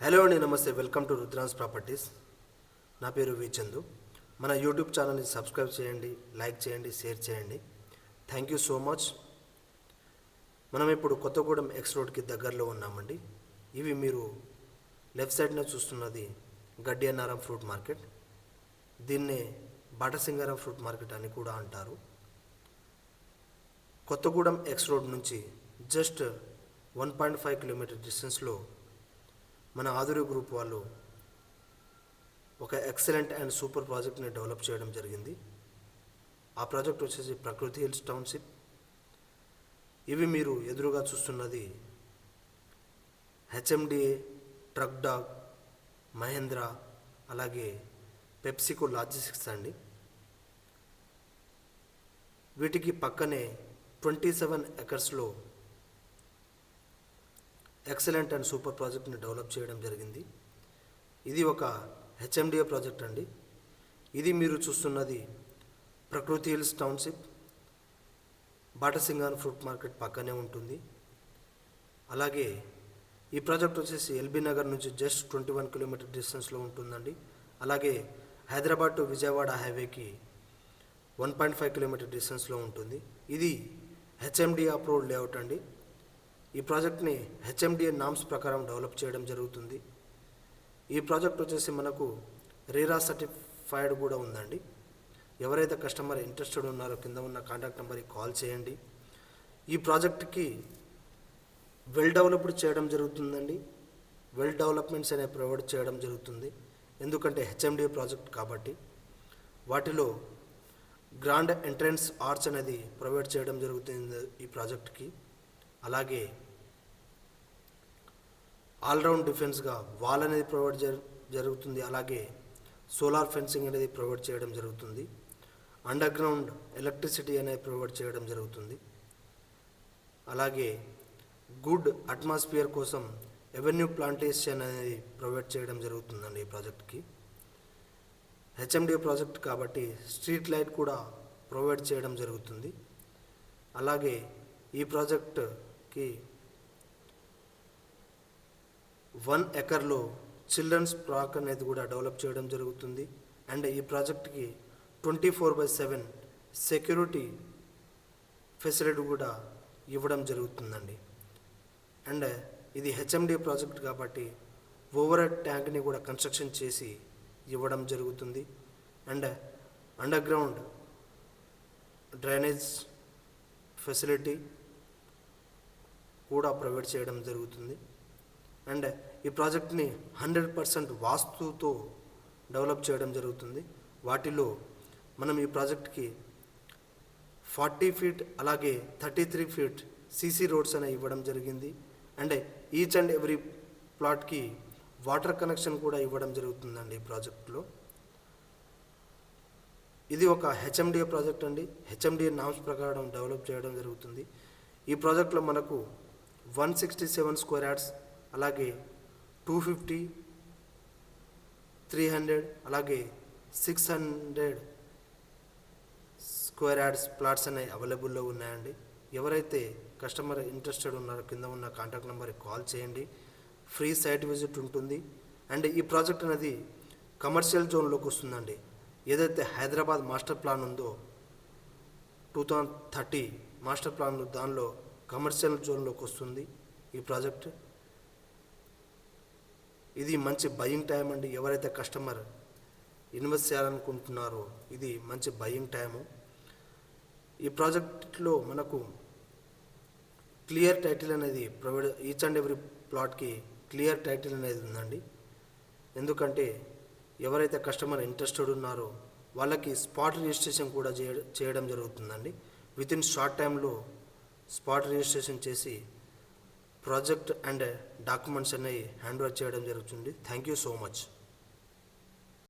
Hello అండి, నమస్తే. Welcome to Rudrans properties. నా పేరు వి చందు. మన యూట్యూబ్ ఛానల్ని సబ్స్క్రైబ్ చేయండి, లైక్ చేయండి, షేర్ చేయండి. Thank you so much. మనం ఇప్పుడు కొత్తగూడెం ఎక్స్ రోడ్కి దగ్గరలో ఉన్నామండి. ఇవి మీరు లెఫ్ట్ సైడ్లో చూస్తున్నది గడ్డి అన్నారం ఫ్రూట్ మార్కెట్. దీన్నే బాటసింగారం ఫ్రూట్ మార్కెట్ అని కూడా అంటారు. కొత్తగూడెం ఎక్స్ రోడ్ నుంచి జస్ట్ 1.5 కిలోమీటర్ డిస్టెన్స్లో మన ఆధురి గ్రూప్ వాళ్ళు ఒక ఎక్సలెంట్ అండ్ సూపర్ ప్రాజెక్ట్ని డెవలప్ చేయడం జరిగింది. ఆ ప్రాజెక్ట్ వచ్చేసి ప్రకృతి హిల్స్ టౌన్షిప్. ఇవి మీరు ఎదురుగా చూస్తున్నది హెచ్ఎండిఏ, ట్రక్ డాగ్, మహేంద్ర, అలాగే పెప్సికో లాజిస్టిక్స్ అండి. వీటికి పక్కనే 27 ఎకర్స్లో ఎక్సలెంట్ అండ్ సూపర్ ప్రాజెక్ట్ని డెవలప్ చేయడం జరిగింది. ఇది ఒక హెచ్ఎండిఏ ప్రాజెక్ట్ అండి. ఇది మీరు చూస్తున్నది ప్రకృతి hills township, Batasingaram fruit market పక్కనే ఉంటుంది. అలాగే ఈ ప్రాజెక్ట్ వచ్చేసి ఎల్బీ నగర్ నుంచి జస్ట్ 21 కిలోమీటర్ డిస్టెన్స్లో ఉంటుందండి. అలాగే హైదరాబాద్ టు విజయవాడ హైవేకి 1.5 కిలోమీటర్ డిస్టెన్స్లో ఉంటుంది. ఇది హెచ్ఎండిఏ అప్రూవ్డ్ లేఅవుట్ అండి. ఈ ప్రాజెక్ట్ని హెచ్ఎండిఏ నామ్స్ ప్రకారం డెవలప్ చేయడం జరుగుతుంది. ఈ ప్రాజెక్ట్ వచ్చేసి మనకు రీరా సర్టిఫైడ్ కూడా ఉందండి. ఎవరైతే కస్టమర్ ఇంట్రెస్టెడ్ ఉన్నారో కింద ఉన్న కాంటాక్ట్ నెంబర్కి కాల్ చేయండి. ఈ ప్రాజెక్ట్కి వెల్ డెవలప్డ్ చేయడం జరుగుతుందండి. వెల్ డెవలప్మెంట్స్ అనేవి ప్రొవైడ్ చేయడం జరుగుతుంది. ఎందుకంటే హెచ్ఎండిఏ ప్రాజెక్ట్ కాబట్టి వాటిలో గ్రాండ్ ఎంట్రన్స్ ఆర్చ్ అనేది ప్రొవైడ్ చేయడం జరుగుతుంది ఈ ప్రాజెక్ట్కి. అలాగే ఆల్రౌండ్ డిఫెన్స్గా వాల్ అనేది ప్రొవైడ్ జరుగుతుంది. అలాగే సోలార్ ఫెన్సింగ్ అనేది ప్రొవైడ్ చేయడం జరుగుతుంది. అండర్ గ్రౌండ్ ఎలక్ట్రిసిటీ అనేది ప్రొవైడ్ చేయడం జరుగుతుంది. అలాగే గుడ్ అట్మాస్ఫియర్ కోసం ఎవెన్యూ ప్లాంటేషన్ అనేది ప్రొవైడ్ చేయడం జరుగుతుందండి ఈ ప్రాజెక్ట్కి. హెచ్ఎండిఏ ప్రాజెక్ట్ కాబట్టి స్ట్రీట్ లైట్ కూడా ప్రొవైడ్ చేయడం జరుగుతుంది. అలాగే ఈ ప్రాజెక్ట్కి 1 ఎకర్లో చిల్డ్రన్స్ పార్క్ అనేది కూడా డెవలప్ చేయడం జరుగుతుంది. అండ్ ఈ ప్రాజెక్ట్కి 24/7 సెక్యూరిటీ ఫెసిలిటీ కూడా ఇవ్వడం జరుగుతుందండి. అండ్ ఇది హెచ్ఎండిఏ ప్రాజెక్ట్ కాబట్టి ఓవర్ హెడ్ ట్యాంక్ని కూడా కన్స్ట్రక్షన్ చేసి ఇవ్వడం జరుగుతుంది. And under ground drainage facility కూడా ప్రొవైడ్ చేయడం జరుగుతుంది. అండ్ ఈ ప్రాజెక్ట్ని 100% వాస్తుతో డెవలప్ చేయడం జరుగుతుంది. వాటిలో మనం ఈ ప్రాజెక్ట్కి 40 ఫీట్ అలాగే 33 ఫీట్ సీసీ రోడ్స్ అనేవి ఇవ్వడం జరిగింది. అండ్ ఈచ్ అండ్ ఎవ్రీ ప్లాట్కి వాటర్ కనెక్షన్ కూడా ఇవ్వడం జరుగుతుందండి ఈ ప్రాజెక్ట్లో. ఇది ఒక హెచ్ఎండిఏ ప్రాజెక్ట్ అండి. హెచ్ఎండిఏ నామ్స్ ప్రకారం డెవలప్ చేయడం జరుగుతుంది. ఈ ప్రాజెక్ట్లో మనకు 167 స్క్వేర్ యార్డ్స్, అలాగే 250, 300, అలాగే 600 స్క్వేర్ యార్డ్స్ ప్లాట్స్ అనేవి అవైలబుల్లో ఉన్నాయండి. ఎవరైతే కస్టమర్ ఇంట్రెస్టెడ్ ఉన్నారో కింద ఉన్న కాంటాక్ట్ నెంబర్కి కాల్ చేయండి. ఫ్రీ సైట్ విజిట్ ఉంటుంది. అండ్ ఈ ప్రాజెక్ట్ అనేది కమర్షియల్ జోన్లోకి వస్తుందండి. ఏదైతే హైదరాబాద్ మాస్టర్ ప్లాన్ ఉందో 2030 మాస్టర్ ప్లాన్, దానిలో కమర్షియల్ జోన్లోకి వస్తుంది ఈ ప్రాజెక్ట్. ఇది మంచి బయింగ్ టైం అండి. ఎవరైతే కస్టమర్ ఇన్వెస్ట్ చేయాలనుకుంటున్నారో ఇది మంచి బయింగ్ టైము. ఈ ప్రాజెక్ట్లో మనకు క్లియర్ టైటిల్ అనేది ప్రొవైడ్, ఈచ్ అండ్ ఎవ్రీ ప్లాట్కి క్లియర్ టైటిల్ అనేది ఉందండి. ఎందుకంటే ఎవరైతే కస్టమర్ ఇంట్రెస్టెడ్ ఉన్నారో వాళ్ళకి స్పాట్ రిజిస్ట్రేషన్ కూడా చేయడం జరుగుతుందండి. వితిన్ షార్ట్ టైంలో స్పాట్ రిజిస్ట్రేషన్ చేసి ప్రాజెక్ట్ అండ్ డాక్యుమెంట్స్ అనేవి హ్యాండ్ ఓవర్ చేయడం జరుగుతుంది. Thank you so much.